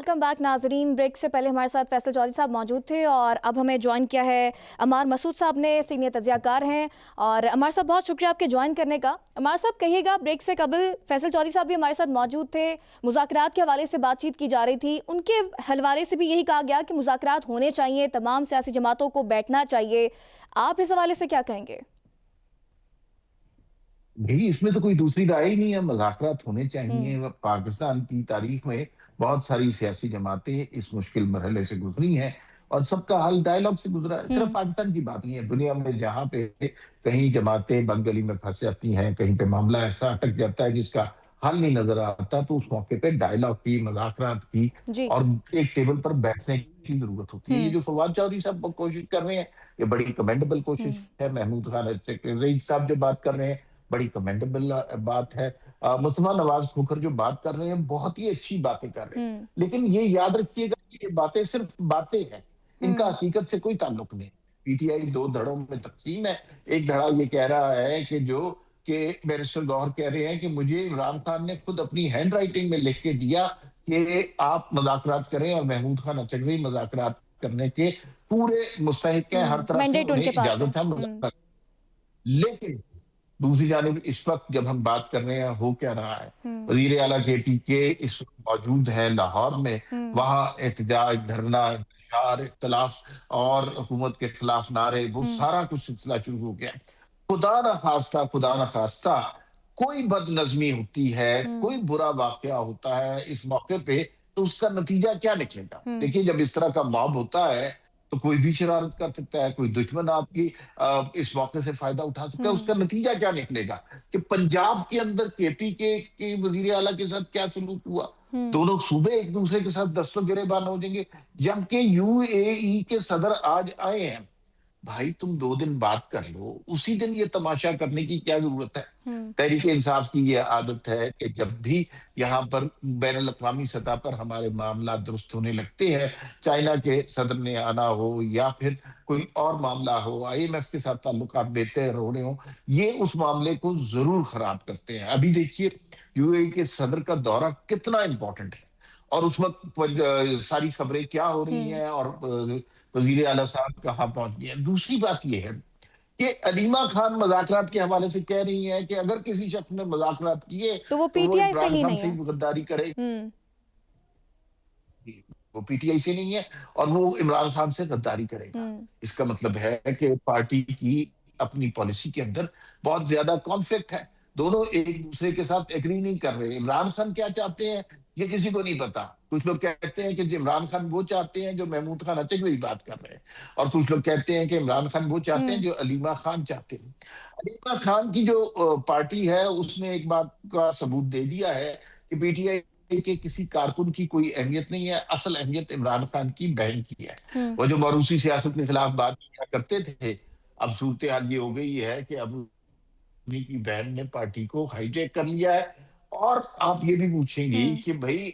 Welcome back ناظرین. Break سے پہلے ہمارے ساتھ فیصل چودھری صاحب موجود تھے اور اب ہمیں جوائن کیا ہے عمار مسعود صاحب نے. سینئر تجزیہ کار ہیں. اور عمار صاحب بہت شکریہ آپ کے جوائن کرنے کا. عمار صاحب کہیے گا, بریک سے قبل فیصل چودھری صاحب بھی ہمارے ساتھ موجود تھے, مذاکرات کے حوالے سے بات چیت کی جا رہی تھی, ان کے حوالے سے بھی یہی کہا گیا کہ مذاکرات ہونے چاہیے, تمام سیاسی جماعتوں کو بیٹھنا چاہیے. آپ اس حوالے سے کیا کہیں گے؟ بھئی اس میں تو کوئی دوسری رائے ہی نہیں ہے, مذاکرات ہونے چاہیے. پاکستان کی تاریخ میں بہت ساری سیاسی جماعتیں اس مشکل مرحلے سے گزری ہیں اور سب کا حل ڈائیلاگ سے گزرا ہے. صرف پاکستان کی بات نہیں ہے, دنیا میں جہاں پہ کہیں جماعتیں بنگلی میں پھنس جاتی ہیں, کہیں پہ معاملہ ایسا اٹک جاتا ہے جس کا حل نہیں نظر آتا, تو اس موقع پہ ڈائیلاگ کی, مذاکرات کی اور ایک ٹیبل پر بیٹھنے کی ضرورت ہوتی ہے. یہ جو فواد چودھری صاحب کوشش کر رہے ہیں یہ بڑی کمنڈیبل کوشش ہے. محمود خان رئیس صاحب جو بات کر رہے ہیں بڑی کمنڈیبل بات ہے. مصطفیٰ نواز کھوکھر جو بات کر رہے ہیں بہت ہی اچھی باتیں کر رہے ہیں, لیکن یہ یاد رکھیے گا کہ یہ باتیں صرف باتیں ہیں, ان کا حقیقت سے کوئی تعلق نہیں. پی ٹی آئی دو دھڑوں میں تقسیم ہے. ایک دھڑا یہ کہہ رہا ہے کہ بیرسٹر گوہر کہہ رہے ہیں کہ مجھے عمران خان نے خود اپنی ہینڈ رائٹنگ میں لکھ کے دیا کہ آپ مذاکرات کریں, اور محمود خان اچکزئی مذاکرات کرنے کے پورے مستحق ہیں, ہر طرح سے انہیں اجازت ہے مذاکرات. لیکن دوسری جانب اس وقت جب ہم بات کر رہے ہیں ہو کیا رہا ہے, وزیر اعلیٰ کے پی کے اس وقت موجود ہے لاہور میں, وہاں احتجاج, دھرنا, انتشار, اختلاف اور حکومت کے خلاف نعرے, وہ سارا کچھ سلسلہ شروع ہو گیا. خدا نہ خواستہ کوئی بد نظمی ہوتی ہے, کوئی برا واقعہ ہوتا ہے اس موقع پہ, تو اس کا نتیجہ کیا نکلے گا؟ دیکھیے جب اس طرح کا موب ہوتا ہے تو کوئی بھی شرارت کر سکتا ہے, کوئی دشمن آپ کی اس موقع سے فائدہ اٹھا سکتا ہے. اس کا نتیجہ کیا نکلے گا کہ پنجاب کے اندر کے پی کے وزیر اعلیٰ کے ساتھ کیا سلوک ہوا, دونوں صوبے ایک دوسرے کے ساتھ دستوں گریبان ہو جائیں گے. جبکہ یو اے ای کے صدر آج آئے ہیں, بھائی تم 2 دن بات کر لو, اسی دن یہ تماشا کرنے کی کیا ضرورت ہے؟ تحریک انصاف کی یہ عادت ہے کہ جب بھی یہاں پر بین الاقوامی سطح پر ہمارے معاملات درست ہونے لگتے ہیں, چائنا کے صدر نے آنا ہو یا پھر کوئی اور معاملہ ہو, آئی ایم ایف کے ساتھ تعلقات بہتر ہو رہے ہوں, یہ اس معاملے کو ضرور خراب کرتے ہیں. ابھی دیکھیے یو اے ای کے صدر کا دورہ کتنا امپورٹنٹ ہے, اور اس وقت ساری خبریں کیا ہو رہی ہیں اور وزیر اعلیٰ صاحب کہاں پہنچ گئے ہیں. دوسری بات یہ ہے کہ علیمہ خان مذاکرات کے حوالے سے کہہ رہی ہیں کہ اگر کسی شخص نے مذاکرات کیے تو وہ تو پی وہ ٹی آئی سے عمران ہی خان نہیں سے ہے. غداری کرے. وہ پی ٹی آئی سے نہیں ہے اور وہ عمران خان سے غداری کرے گا. اس کا مطلب ہے کہ پارٹی کی اپنی پالیسی کے اندر بہت زیادہ کانفلکٹ ہے, دونوں ایک دوسرے کے ساتھ ایگری نہیں کر رہے. عمران خان کیا چاہتے ہیں یہ کسی کو نہیں پتا. کچھ لوگ کہتے ہیں کہ عمران خان وہ چاہتے ہیں جو محمود خان اچکزئی بات کر رہے ہیں, اور کچھ لوگ کہتے ہیں کہ عمران خان وہ چاہتے ہیں جو علیمہ خان چاہتے ہیں. علیمہ خان کی جو پارٹی ہے اس نے ایک بات کا ثبوت دے دیا ہے کہ پی ٹی آئی کہ کسی کارکن کی کوئی اہمیت نہیں ہے, اصل اہمیت عمران خان کی بہن کی ہے. وہ جو موروثی سیاست کے خلاف بات کیا کرتے تھے, اب صورتحال یہ ہو گئی ہے کہ اب انہیں کی بہن نے پارٹی کو ہائی جیک کر لیا ہے. اور آپ یہ بھی پوچھیں گی کہ بھئی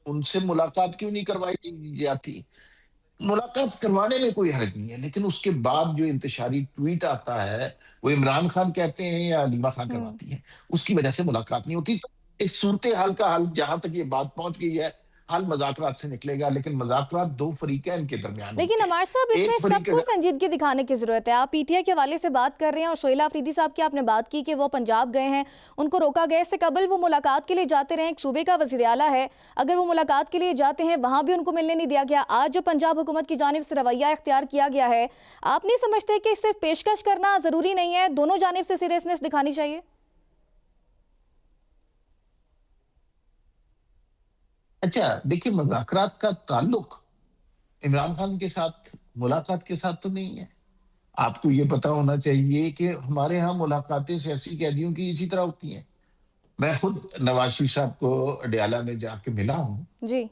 ان سے ملاقات کیوں نہیں کروائی جاتی؟ ملاقات کروانے میں کوئی حرج نہیں ہے, لیکن اس کے بعد جو انتشاری ٹویٹ آتا ہے وہ عمران خان کہتے ہیں یا علیمہ خان کرواتی ہیں, اس کی وجہ سے ملاقات نہیں ہوتی. اس صورتحال کا حل جہاں تک یہ بات پہنچ گئی ہے, حل مذاکرات سے نکلے گا, لیکن مذاکرات 2 فریقین کے درمیان لیکن ہوتے ہیں. عمار صاحب اس میں سب کو سنجیدگی دکھانے کی ضرورت ہے. آپ پی ٹی آئی کے حوالے سے بات کر رہے ہیں اور سہیل آفریدی صاحب کی آپ نے بات کی کہ وہ پنجاب گئے ہیں, ان کو روکا گیا. اس سے قبل وہ ملاقات کے لیے جاتے رہے, ایک صوبے کا وزیر اعلیٰ ہے, اگر وہ ملاقات کے لیے جاتے ہیں وہاں بھی ان کو ملنے نہیں دیا گیا. آج جو پنجاب حکومت کی جانب سے رویہ اختیار کیا گیا ہے, آپ نہیں سمجھتے کہ صرف پیشکش کرنا ضروری نہیں ہے, دونوں جانب سے سیریسنس دکھانی چاہیے؟ اچھا دیکھیں, مذاکرات کا تعلق عمران خان کے ساتھ ملاقات کے ساتھ تو نہیں ہے. آپ کو یہ پتا ہونا چاہیے کہ ہمارے ہاں ملاقاتیں سیاسی قیدیوں کی اسی طرح ہوتی ہیں. میں خود نواز شریف صاحب کو اڈیالہ میں جا کے ملا ہوں,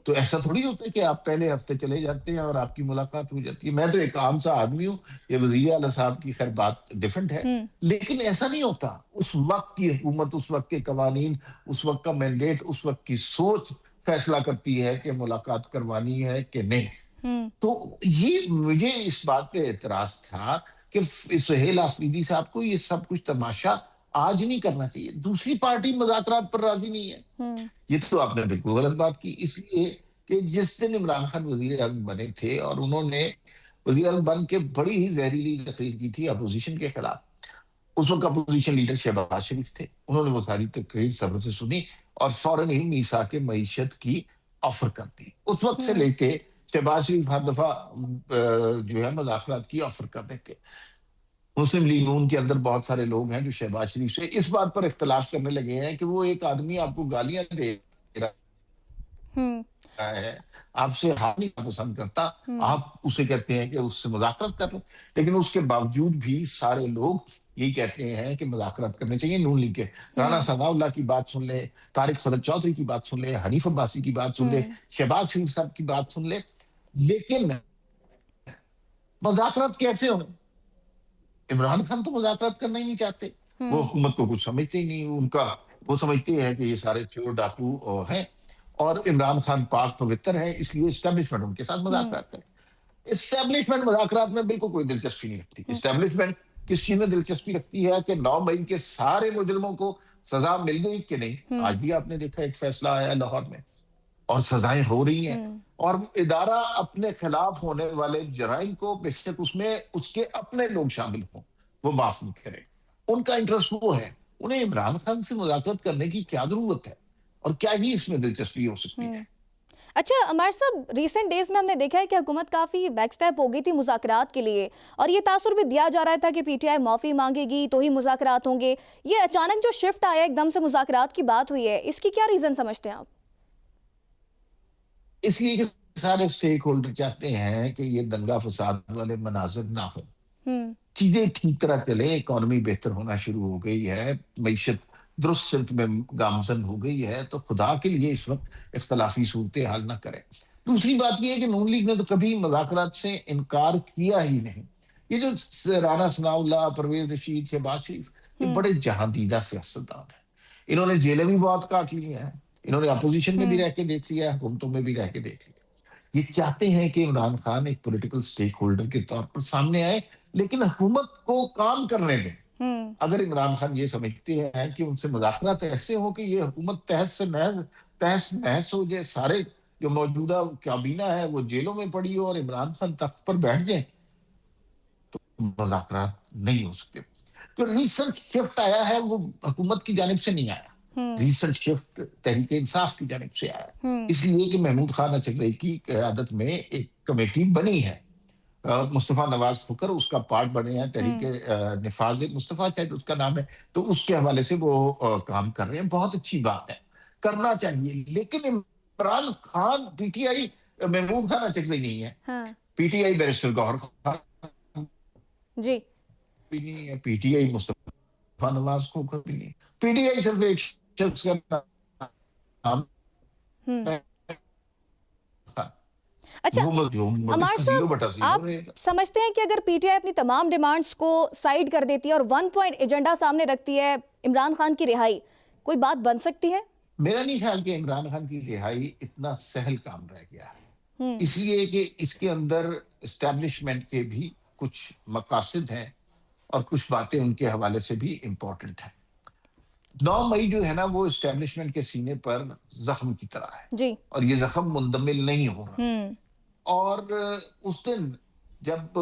تو ایسا تھوڑی ہوتا ہے کہ آپ پہلے ہفتے چلے جاتے ہیں اور آپ کی ملاقات ہو جاتی ہے. میں تو ایک عام سا آدمی ہوں, یہ وزیر اعلیٰ صاحب کی خیر بات ڈیفرنٹ ہے, لیکن ایسا نہیں ہوتا. اس وقت کی حکومت, اس وقت کے قوانین, اس وقت کا مینڈیٹ, اس وقت کی سوچ فیصلہ کرتی ہے کہ ملاقات کروانی ہے کہ نہیں. تو یہ مجھے اس بات پہ اعتراض تھا کہ سہیل آفریدی صاحب کو یہ سب کچھ تماشا آج نہیں کرنا چاہیے. دوسری پارٹی مذاکرات پر راضی نہیں ہے, یہ تو آپ نے بالکل غلط بات کی. اس لیے کہ جس دن عمران خان وزیر اعظم بنے تھے اور انہوں نے وزیر اعظم بن کے بڑی ہی زہریلی تقریر کی تھی اپوزیشن کے خلاف. اس وقت اپوزیشن لیڈر شہباز شریف تھے. انہوں نے وہ ساری تقریر صبر سے سنی اور فوراً ہی میثاق معیشت کی آفر کر دی. اس وقت سے لے کے شہباز شریف ہر دفعہ جو ہے مذاکرات کی آفر کر دیتے. مسلم لیگ نون کے اندر بہت سارے لوگ ہیں جو شہباز شریف سے اس بات پر اختلاف کرنے لگے ہیں کہ وہ ایک آدمی آپ کو گالیاں دے رہا ہے, آپ سے ہاتھ نہیں پسند کرتا, آپ اسے کہتے ہیں کہ اس سے مذاکرات کر لیں. لیکن اس کے باوجود بھی سارے لوگ یہی کہتے ہیں کہ مذاکرات کرنے چاہیے. نون لیگ کے رانا ثناء اللہ کی بات سن لے, طارق فرد چودھری کی بات سن لے, حنیف عباسی کی بات سن لے, شہباز شریف صاحب کی بات سن لے, لیکن مذاکرات کیسے ہوں؟ عمران خان تو مذاکرات کرنا ہی نہیں چاہتے. وہ حکومت کو کچھ سمجھتے ہی نہیں. ان کا وہ سمجھتے ہیں کہ یہ سارے چور ڈاکو ہیں اور عمران خان پاک پوتر ہے, اس لیے اسٹیبلشمنٹ ان کے ساتھ مذاکرات کرے. اسٹیبلشمنٹ مذاکرات میں بالکل کوئی دلچسپی نہیں رکھتی. اسٹیبلشمنٹ کس چیز میں دلچسپی رکھتی ہے کہ 9 مئی کے سارے مجرموں کو سزا مل گئی کہ نہیں. آج بھی آپ نے دیکھا ایک فیصلہ آیا ہے لاہور میں اور سزائیں ہو رہی ہیں, اور ادارہ اپنے خلاف ہونے والے جرائم کو بے شک اس میں اس کے اپنے لوگ شامل ہوں وہ معاف نہیں کرے. ان کا انٹرسٹ وہ ہے. انہیں عمران خان سے مذاکرات کرنے کی کیا ضرورت ہے اور کیا ہی اس میں دلچسپی ہو سکتی ہے؟ اچھا عمار صاحب, ریسنٹ ڈیز میں ہم نے دیکھا ہے کہ حکومت کافی بیک سٹیپ ہو گئی تھی مذاکرات کے لیے, اور یہ تاثر بھی دیا جا رہا تھا کہ پی ٹی آئی معافی مانگے گی تو ہی مذاکرات ہوں گے. یہ اچانک جو شفٹ آیا ایک دم سے مذاکرات کی بات ہوئی ہے, اس کی کیا ریزن سمجھتے ہیں آپ؟ اس لیے کہ سارے سٹیک ہولڈر چاہتے ہیں کہ یہ دنگا فساد والے مناظر نہ ہو, چیزیں ٹھیک طرح چلیں, اکانومی بہتر ہونا شروع ہو گئی ہے, معیشت درست سمت میں گامزن ہو گئی ہے, تو خدا کے لیے اس وقت اختلافی صورتحال نہ کریں. دوسری بات یہ ہے کہ نون لیگ نے تو کبھی مذاکرات سے انکار کیا ہی نہیں. یہ جو رانا ثناء اللہ, پرویز رشید, شہباز شریف, یہ بڑے جہاندیدہ سیاستدان ہیں. انہوں نے جیلیں بھی بہت کاٹ لی ہیں, انہوں نے اپوزیشن میں بھی رہ کے دیکھ لیا, حکومتوں میں بھی رہ کے دیکھ لیا. یہ چاہتے ہیں کہ عمران خان ایک پولیٹیکل سٹیک ہولڈر کے طور پر سامنے آئے, لیکن حکومت کو کام کرنے دیں. اگر عمران خان یہ سمجھتے ہیں کہ ان سے مذاکرات ایسے ہوں کہ یہ حکومت تہس نہس ہو جائے, سارے جو موجودہ کابینہ ہے وہ جیلوں میں پڑی ہو اور عمران خان تخت پر بیٹھ جائیں, تو مذاکرات نہیں ہو سکتے. جو ریسنٹ شفٹ آیا ہے وہ حکومت کی جانب سے نہیں آیا, ریسنٹ شفٹ تحریک انصاف کی جانب سے آیا, اس لیے کہ محمود خان اچکزئی کی قیادت میں ایک کمیٹی بنی ہے, مصطفیٰ نواز فکر اس کا پارٹ بنے ہیں, تحریک نفاذ مصطفیٰ شاید اس کا نام ہے, تو اس کے حوالے سے وہ کام کر رہے ہیں. بہت اچھی بات ہے, کرنا چاہیے. لیکن Imran Khan P T I Mahmood Khan Achakzai نہیں ہے, P T I barrister Gohar Khan ji بھی نہیں ہے, پی ٹی آئی مصطفیٰ نواز فکر بھی نہیں ہے. پی ٹی آئی صرف ایک شخص کا نام ہے, اچھا عمار صاحب, آپ سمجھتے ہیں کہ اگر پی ٹی آئی اپنی تمام ڈیمانڈز کو سائیڈ کر دیتی ہے اور 1 پوائنٹ ایجنڈا سامنے رکھتی ہے عمران خان کی رہائی, کوئی بات بن سکتی ہے؟ میرا نہیں خیال کہ عمران خان کی رہائی اتنا سہل کام رہ گیا ہے, اس لیے کہ اس کے اندر اسٹیبلشمنٹ کے بھی کچھ مقاصد ہیں اور کچھ باتیں ان کے حوالے سے بھی امپورٹنٹ ہیں. 9 مئی جو ہے نا وہ اسٹیبلشمنٹ کے سینے پر زخم کی طرح ہے, جی, اور یہ زخم مندمل نہیں ہو رہا. اور اس دن جب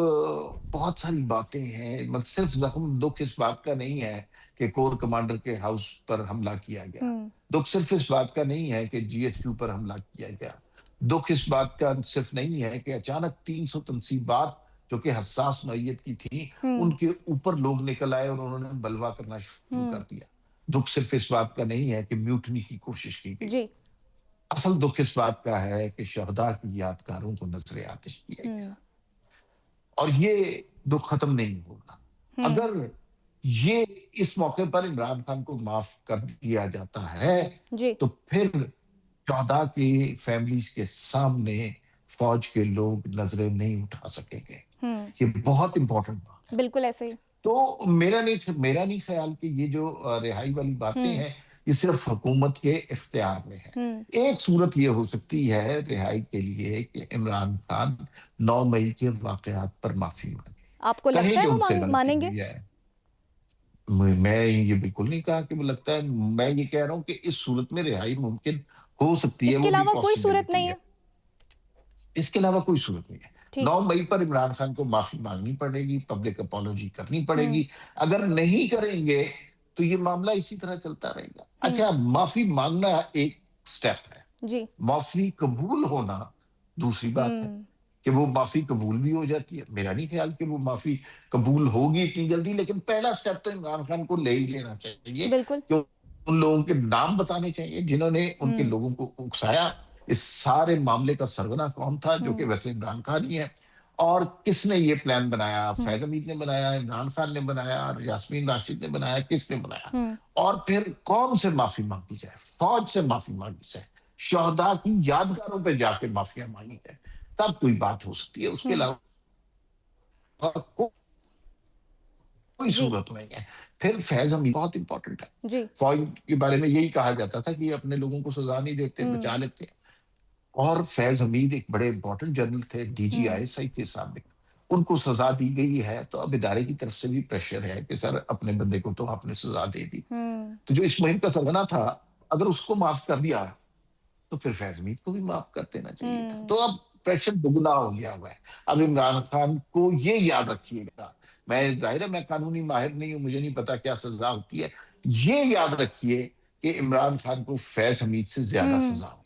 بہت ساری باتیں ہیں, مطلب صرف زخم, دکھ اس بات کا نہیں ہے کہ کور کمانڈر کے ہاؤس پر حملہ کیا گیا, دکھ صرف اس بات کا نہیں ہے کہ جی ایچ کیو پر حملہ کیا گیا, دکھ اس بات کا صرف نہیں ہے کہ اچانک 300 تنصیبات جو کہ حساس نوعیت کی تھی ان کے اوپر لوگ نکل آئے اور انہوں نے بلوا کرنا شروع کر دیا. دکھ صرف اس بات کا نہیں ہے کہ میوٹنی کی کوشش کی گئی, جی, اصل دکھ اس بات کا ہے کہ شہداء کی یادگاروں کو نذر آتش کیا گیا, اور یہ دکھ ختم نہیں ہوگا. اگر یہ اس موقع پر عمران خان کو معاف کر دیا جاتا ہے جی, تو پھر شہداء کی فیملیز کے سامنے فوج کے لوگ نظریں نہیں اٹھا سکیں گے. یہ بہت امپورٹنٹ بات ہے. بالکل ایسے ہی. تو میرا نہیں خیال کہ یہ جو رہائی والی باتیں ہیں یہ صرف حکومت کے اختیار میں ہے. ایک صورت یہ ہو سکتی ہے رہائی کے لیے کہ عمران خان 9 مئی کے واقعات پر معافی مانگے, آپ کو لگتا ہے وہ مانیں گے؟ میں یہ بالکل نہیں کہا کہ وہ لگتا ہے, میں یہ کہہ رہا ہوں کہ اس صورت میں رہائی ممکن ہو سکتی ہے, اس کے وہ بھی علاوہ کوئی صورت پاسبلٹی نہیں ہے. ہے؟ اس کے علاوہ کوئی صورت نہیں ہے. ٹھیک. 9 مئی پر عمران خان کو معافی مانگنی پڑے گی, پبلک اپالوجی کرنی پڑے ہوں گی. اگر نہیں کریں گے تو یہ معاملہ اسی طرح چلتا رہے گا. ہوں اچھا, معافی مانگنا ایک سٹیپ ہے, جی. معافی قبول ہونا دوسری بات ہے. ہوں کہ وہ معافی قبول بھی ہو جاتی ہے, میرا نہیں خیال کہ وہ معافی قبول ہوگی اتنی جلدی, لیکن پہلا سٹیپ تو عمران خان کو لے ہی لینا چاہیے بالکل. کہ ان لوگوں کے نام بتانے چاہیے جنہوں نے ان کے ہوں لوگوں کو اکسایا. اس سارے معاملے کا سرغنہ کون تھا, جو ہوں کہ ویسے عمران خان ہی ہے, اور کس نے یہ پلان بنایا؟ ہوں فیض حمید نے بنایا, عمران خان نے بنایا, یاسمین راشد نے بنایا, کس نے بنایا؟ ہوں اور پھر کون سے معافی مانگی جائے؟ فوج سے معافی مانگی جائے, شہداء کی یادگاروں پہ جا کے معافیاں مانگی جائے, تب کوئی بات ہو سکتی ہے. اس کے ہوں علاوہ کوئی جی. صورت نہیں ہے. پھر فیض حمید بہت امپورٹنٹ ہے. جی. فوج کے بارے میں یہی کہا جاتا تھا کہ یہ اپنے لوگوں کو سزا نہیں دیتے, ہوں بچا لیتے. اور فیض حمید ایک بڑے امپورٹنٹ جنرل تھے, ڈی جی ہوں آئی ایس آئی تھے سابق. ان کو سزا دی گئی ہے تو اب ادارے کی طرف سے بھی پریشر ہے کہ سر اپنے بندے کو تو آپ نے سزا دے دی. ہوں تو جو اس مہم کا سرغنہ تھا, اگر اس کو معاف کر دیا تو پھر فیض حمید کو بھی معاف کر دینا چاہیے تھا. ہوں تو اب پریشر دگنا ہو گیا ہوا ہے. اب عمران خان کو یہ یاد رکھیے گا, میں ظاہر ہے میں قانونی ماہر نہیں ہوں, مجھے نہیں پتا کیا سزا ہوتی ہے, یہ یاد رکھیے کہ عمران خان کو فیض حمید سے زیادہ ہوں سزا ہو.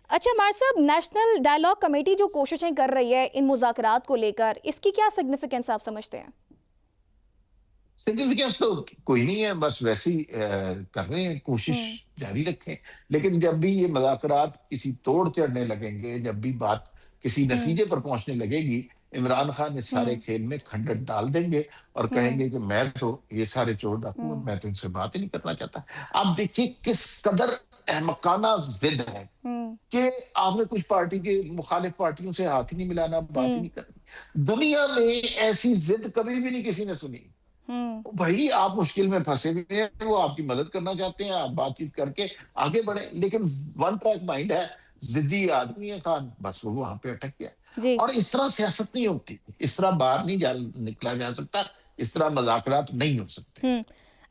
اچھا عمار صاحب, نیشنل ڈائلاگ کمیٹی جو کوششیں کر رہی ہے ان مذاکرات کو لے کر, اس کی کیا سگنیفیکنس آپ سمجھتے ہیں؟ سگنیفیکینس تو کوئی نہیں ہے, بس ویسے ہی کر رہے ہیں, کوشش ہوں جاری رکھیں. لیکن جب بھی یہ مذاکرات کسی توڑ چڑھنے لگیں گے, جب بھی بات کسی ہوں نتیجے پر پہنچنے لگے گی, عمران خان اس سارے ہوں کھیل میں کھنڈر ڈال دیں گے اور کہیں ہوں گے کہ میں تو یہ سارے چور ڈاکو, ہوں میں تو ان سے بات ہی نہیں کرنا چاہتا. آپ دیکھیے کس قدر احمقانہ ضد ہے ہوں کہ آپ نے کچھ پارٹی کے مخالف پارٹیوں سے ہاتھ ہی نہیں ملانا, بات ہی ہوں نہیں کرنی. دنیا میں ایسی ضد کبھی بھی نہیں کسی نے سنی. ہوں بھائی آپ مشکل میں پھنسے ہوئے ہیں, وہ آپ کی مدد کرنا چاہتے ہیں, آپ بات چیت کر کے آگے بڑھیں. لیکن ون ٹریک مائنڈ ہے, ضدی آدمی ہے خان, بس وہ وہاں پہ اٹک گیا. جی. اور اس طرح سیاست نہیں ہوتی, اس طرح باہر نہیں نکلا جا سکتا, اس طرح مذاکرات نہیں ہو سکتے.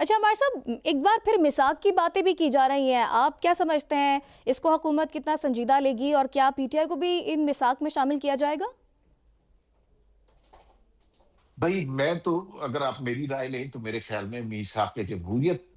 اچھا عمار صاحب, ایک بار پھر میثاق کی باتیں بھی کی جا رہی ہیں, آپ کیا سمجھتے ہیں اس کو حکومت کتنا سنجیدہ لے گی, اور کیا پی ٹی آئی کو بھی ان میثاق میں شامل کیا جائے گا؟ بھائی میں تو, اگر آپ میری رائے لیں تو میرے خیال میں میثاق جمہوریت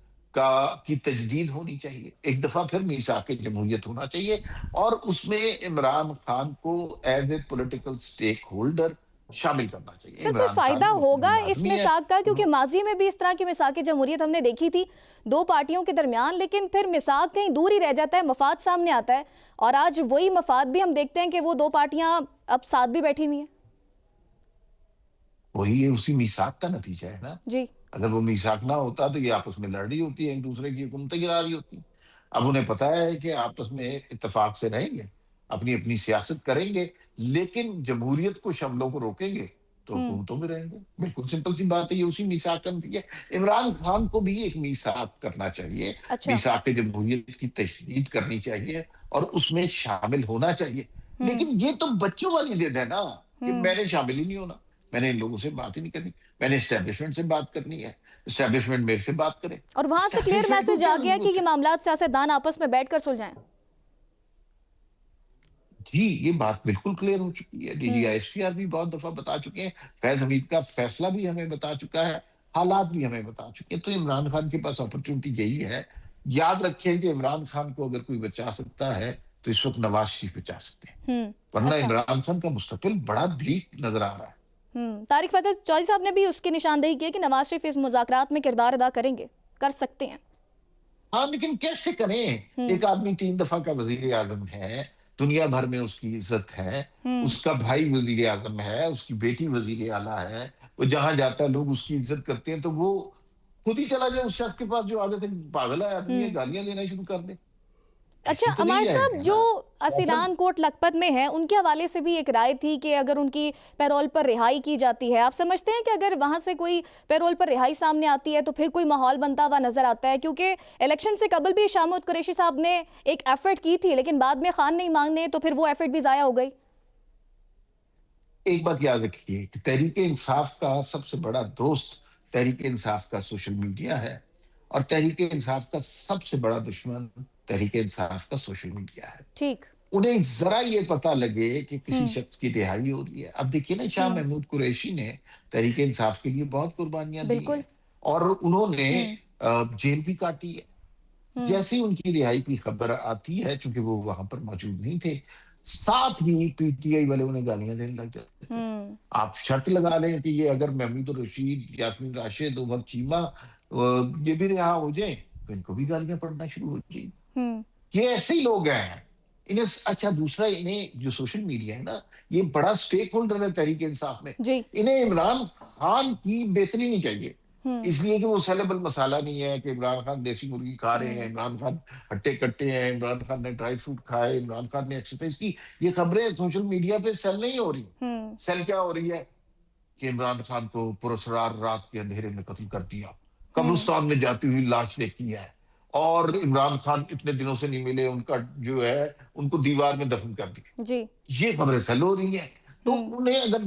کی تجدید ہونی چاہیے. ایک دفعہ پھر میثاق جمہوریت ہونا چاہیے, اور اس میں عمران خان کو as a political stakeholder شامل کرنا چاہیے. سر کوئی عمران فائدہ خان وقت ہوگا اس لازمی ہے. میثاق کا؟ کیونکہ ماضی میں بھی اس طرح کی میثاق جمہوریت ہم نے دیکھی تھی دو پارٹیوں کے درمیان, لیکن پھر میثاق کہیں دور ہی رہ جاتا ہے, مفاد سامنے آتا ہے, اور آج وہی مفاد بھی ہم دیکھتے ہیں کہ وہ دو پارٹیاں اب ساتھ بھی بیٹھی ہوئی ہیں. وہی اسی میثاق کا نتیجہ ہے نا. جی. اگر وہ میثاق نہ ہوتا تو یہ آپس میں لڑ رہی ہوتی ہے, ایک دوسرے کی حکومتیں گرا رہی ہوتی. اب انہیں پتا ہے کہ آپس میں اتفاق سے رہیں گے, اپنی اپنی سیاست کریں گے, لیکن جمہوریت کو شملوں کو روکیں گے تو ہوں حکومتوں میں رہیں گے. بالکل سمپل سی بات ہے, یہ اسی میثاق کا نتیجہ ہے. عمران خان کو بھی ایک میثاق کرنا چاہیے, اچھا. میثاق جمہوریت کی تجدید کرنی چاہیے اور اس میں شامل ہونا چاہیے. ہوں لیکن یہ تو بچوں والی ضد ہے نا کہ ہوں میں نے شامل ہی نہیں ہونا, میں نے ان لوگوں سے بات ہی نہیں کرنی, میں نے اسٹیبلشمنٹ سے بات کرنی ہے, اسٹیبلشمنٹ میرے سے بات کرے. اور وہاں سے کلیئر اسٹیبلشمنٹ کو میسج کیا آ گیا کہ ضرورت یہ ہے؟ معاملات سیاستدان آپس میں بیٹھ کر سلجھائیں. جی یہ بات بالکل کلیئر ہو چکی ہے, ڈی جی ہوں آئی ایس پی آر بھی بہت دفعہ بتا چکے ہیں, فیض حمید کا فیصلہ بھی ہمیں بتا چکا ہے, حالات بھی ہمیں بتا چکے ہیں. تو عمران خان کے پاس اپرچونٹی یہی ہے. یاد رکھیں کہ عمران خان کو اگر کوئی بچا سکتا ہے تو اس وقت نواز شریف بچا سکتے ہیں, ورنہ اچھا. عمران خان کا مستقبل بڑا بلیک نظر آ رہا ہے. طارق فتح چودھری صاحب نے بھی اس کی نشاندہی کی کہ نواز شریف اس مذاکرات میں کردار ادا کریں گے, کر سکتے ہیں. ہاں لیکن کیسے کریں؟ ہوں ایک آدمی 3 دفعہ کا وزیر اعظم ہے, دنیا بھر میں اس کی عزت ہے, ہوں اس کا بھائی وزیر اعظم ہے, اس کی بیٹی وزیر اعلیٰ ہے, وہ جہاں جاتا ہے لوگ اس کی عزت کرتے ہیں, تو وہ خود ہی چلا جائے اس شخص کے پاس جو آگے سے پاگل ہے آدمی ہے, ہوں گالیاں دینا شروع کر دے, اچھا ایسے تو نہیں عمار جائے صاحب, گا جو نا. اصل اسیران کوٹ لکھپت میں ہیں ان کے حوالے سے بھی ایک رائے تھی کہ اگر ان کی پیرول پر رہائی کی جاتی ہے, آپ سمجھتے ہیں کہ اگر وہاں سے کوئی پیرول پر رہائی سامنے آتی ہے تو پھر کوئی ماحول بنتا ہوا نظر آتا ہے؟ کیونکہ الیکشن سے قبل بھی شاہ محمود قریشی صاحب نے ایک ایفرٹ کی تھی, لیکن بعد میں خان نہیں مانگنے تو پھر وہ ایفرٹ بھی ضائع ہو گئی. ایک بات یاد رکھیے کہ تحریک انصاف کا سب سے بڑا دوست تحریک انصاف کا سوشل میڈیا ہے, اور تحریک انصاف کا سب سے بڑا دشمن تحریک انصاف کا سوشل میڈیا ہے. ٹھیک. انہیں ذرا یہ پتہ لگے کہ کسی شخص کی رہائی ہو رہی ہے. اب دیکھیے نا شاہ محمود قریشی نے تحریک انصاف کے لیے بہت قربانیاں دی بالکل. ہیں اور انہوں نے جیل بھی کاٹی ہے. جیسے ان کی رہائی کی خبر آتی ہے, چونکہ وہ وہاں پر موجود نہیں تھے, ساتھ ہی پی ٹی آئی والے انہیں گالیاں دینے لگ جاتے تھے. آپ شرط لگا لیں کہ یہ اگر محمود الرشید, یاسمین راشد, عمر چیمہ یہ بھی رہا ہو جائیں تو ان کو بھی گالیاں پڑنا شروع ہو جائیں. یہ ایسے ہی لوگ ہیں. انہیں اچھا دوسرا, انہیں جو سوشل میڈیا ہے نا, یہ بڑا سٹیک ہولڈر ہے تحریک انصاف میں. جی. انہیں عمران خان کی بہتری نہیں چاہیے, اس لیے کہ وہ سیلیبل مسالہ نہیں ہے کہ عمران خان دیسی مرغی کھا رہے ہیں, عمران خان ہٹے کٹے ہیں, عمران خان نے ڈرائی فروٹ کھائے, عمران خان نے ایکسرسائز کی. یہ خبریں سوشل میڈیا پہ سیل نہیں ہو رہی. سیل کیا ہو رہی ہے کہ عمران خان کو پراسرار رات کے اندھیرے میں قتل کر دیا, قبرستان میں جاتی ہوئی لاش دیکھی ہے, اور عمران خان اتنے دنوں سے نہیں ملے, ان کا جو ہے ان کو دیوار میں دفن کر دیا. جی. یہ خبریں سیل ہو رہی ہیں. تو انہیں اگر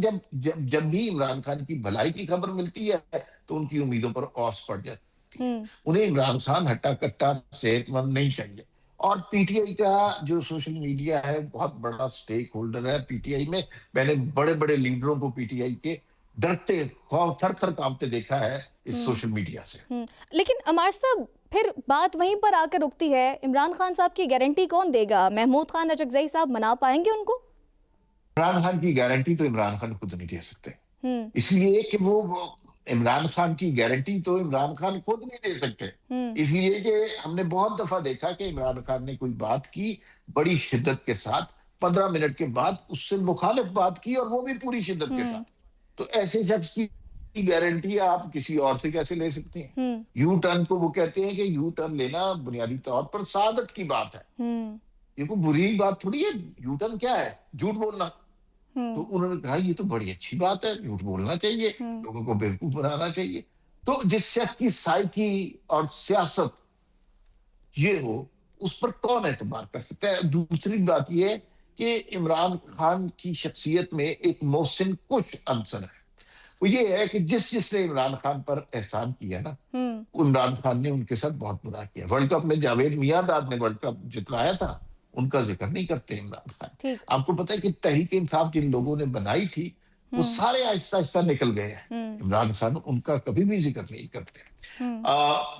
جب بھی عمران خان کی بھلائی کی خبر ملتی ہے تو ان کی امیدوں پر اوس پڑ جاتی ہے. انہیں عمران خان ہٹا کٹا صحت مند نہیں چاہیے. اور پی ٹی آئی کا جو سوشل میڈیا ہے بہت بڑا سٹیک ہولڈر ہے پی ٹی آئی میں. میں نے بڑے بڑے لیڈروں کو پی ٹی آئی کے ڈرتے, تھر تھر کانپتے دیکھا ہے اس سوشل میڈیا سے. لیکن عمار صاحب پھر بات وہیں پر آ کر رکتی ہے, عمران خان صاحب کی گارنٹی کون دے گا؟ محمود خان اچکزئی صاحب منا پائیں گے ان کو؟ عمران خان کی گارنٹی تو عمران خان خود نہیں دے سکتے, اس لیے کہ وہ عمران خان کی گارنٹی تو عمران خان خود نہیں دے سکتے. اس لیے کہ ہم نے بہت دفعہ دیکھا کہ عمران خان نے کوئی بات کی بڑی شدت کے ساتھ, 15 منٹ کے بعد اس سے مخالف بات کی, اور وہ بھی پوری شدت کے ساتھ. تو ایسے شخص کی گارنٹی آپ کسی اور سے کیسے لے سکتے ہیں؟ یو ٹرن کو وہ کہتے ہیں کہ یو ٹرن لینا بنیادی طور پر سعادت کی بات ہے. یہ کوئی بری بات تھوڑی ہے. یو ٹرن کیا ہے؟ جھوٹ بولنا. تو انہوں نے کہا یہ تو بڑی اچھی بات ہے, جھوٹ بولنا چاہیے, لوگوں کو بیوقوف بنانا چاہیے. تو جس شخص کی سائیکی اور سیاست یہ ہو اس پر کون اعتبار کر سکتا ہے؟ دوسری بات یہ ہے کہ عمران خان کی شخصیت میں ایک محسن کش عنصر ہے. وہ یہ ہے کہ جس نے عمران خان پر احسان کیا نا, عمران خان نے ان کے ساتھ بہت برا کیا. ورلڈ کپ میں جاوید میاں-داد نے ورلڈ کپ جتوایا تھا, ان کا ذکر نہیں کرتے عمران خان. آپ کو پتہ ہے کہ تحریک انصاف جن لوگوں نے بنائی تھی وہ سارے آہستہ آہستہ نکل گئے ہیں. عمران خان ان کا کبھی بھی ذکر نہیں کرتے.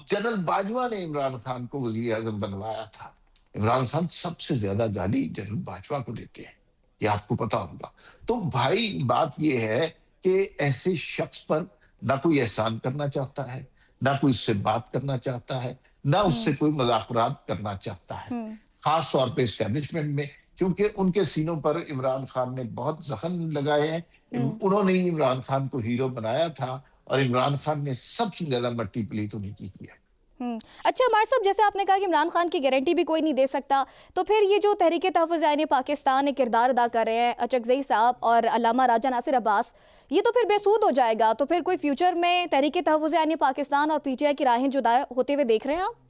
جنرل باجوہ نے عمران خان کو وزیر اعظم بنوایا تھا. عمران خان سب سے زیادہ گالی جنرل باجوہ کو دیتے ہیں, یہ آپ کو پتا ہوگا. تو بھائی بات یہ ہے کہ ایسے شخص پر نہ کوئی احسان کرنا چاہتا ہے, نہ کوئی اس سے بات کرنا چاہتا ہے, نہ اس سے کوئی مذاکرات کرنا چاہتا ہے, خاص طور پہ اسٹیبلشمنٹ میں, کیونکہ ان کے سینوں پر عمران خان نے بہت زخم لگائے ہیں. انہوں نے ہی عمران خان کو ہیرو بنایا تھا, اور عمران خان نے سب سے زیادہ مٹی پلیت انہیں کی ہے. اچھا عمار صاحب, جیسے آپ نے کہا کہ عمران خان کی گارنٹی بھی کوئی نہیں دے سکتا, تو پھر یہ جو تحریک تحفظ آئین پاکستان نے کردار ادا کر رہے ہیں اچکزئی صاحب اور علامہ راجہ ناصر عباس, یہ تو پھر بے سود ہو جائے گا. تو پھر کوئی فیوچر میں تحریک تحفظ آئین پاکستان اور پی ٹی آئی کی راہیں جدا ہوتے ہوئے دیکھ رہے ہیں آپ؟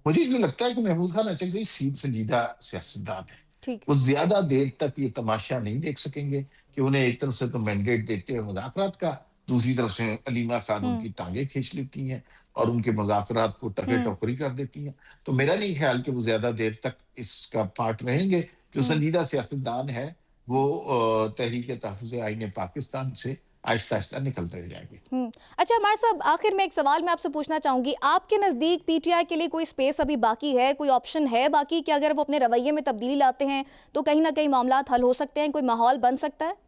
مجھے یہ لگتا ہے کہ محمود خان اچکزئی سنجیدہ سیاستدان ہے. وہ زیادہ دیر تک یہ تماشا نہیں دیکھ سکیں گے کہ انہیں ایک طرف سے تو مینڈیٹ دیتے ہیں مذاکرات کا, دوسری طرف سے علیمہ خان ان کی ٹانگیں کھینچ لیتی ہیں اور ان کے مذاکرات کو ٹکے ٹوکری کر دیتی ہیں. تو میرا نہیں خیال کہ وہ زیادہ دیر تک اس کا پارٹ رہیں گے. جو سنجیدہ سیاستدان ہے وہ تحریک تحفظ آئین پاکستان سے آہستہ آہستہ نکلتے جائیں گے. اچھا عمار صاحب, آخر میں ایک سوال میں آپ سے پوچھنا چاہوں گی, آپ کے نزدیک پی ٹی آئی کے لیے کوئی سپیس ابھی باقی ہے, کوئی آپشن ہے باقی کہ اگر وہ اپنے رویے میں تبدیلی لاتے ہیں تو کہیں نہ کہیں معاملات حل ہو سکتے ہیں, کوئی ماحول بن سکتا ہے؟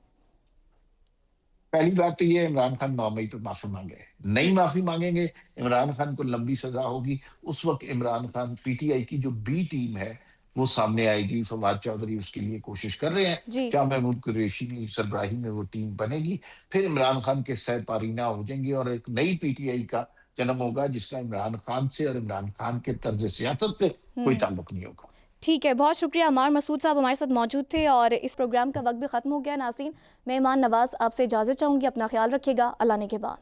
پہلی بات تو یہ عمران خان 9 مئی پہ معافی مانگے, نہیں معافی مانگیں گے عمران خان کو لمبی سزا ہوگی. اس وقت عمران خان پی ٹی آئی کی جو بی ٹیم ہے وہ سامنے آئے گی. فواد چودھری اس کے لیے کوشش کر رہے ہیں, شاہ محمود قریشی سربراہی میں وہ ٹیم بنے گی. پھر عمران خان کے سہ پارینہ ہو جائیں گے اور ایک نئی پی ٹی آئی کا جنم ہوگا جس کا عمران خان سے اور عمران خان کے طرز سیاست سے کوئی تعلق نہیں ہوگا. ٹھیک ہے, بہت شکریہ. عمار مسعود صاحب ہمارے ساتھ موجود تھے اور اس پروگرام کا وقت بھی ختم ہو گیا. ناظرین, میں ایمان نواز آپ سے اجازت چاہوں گی, اپنا خیال رکھیے گا. اللہ نے کے بعد.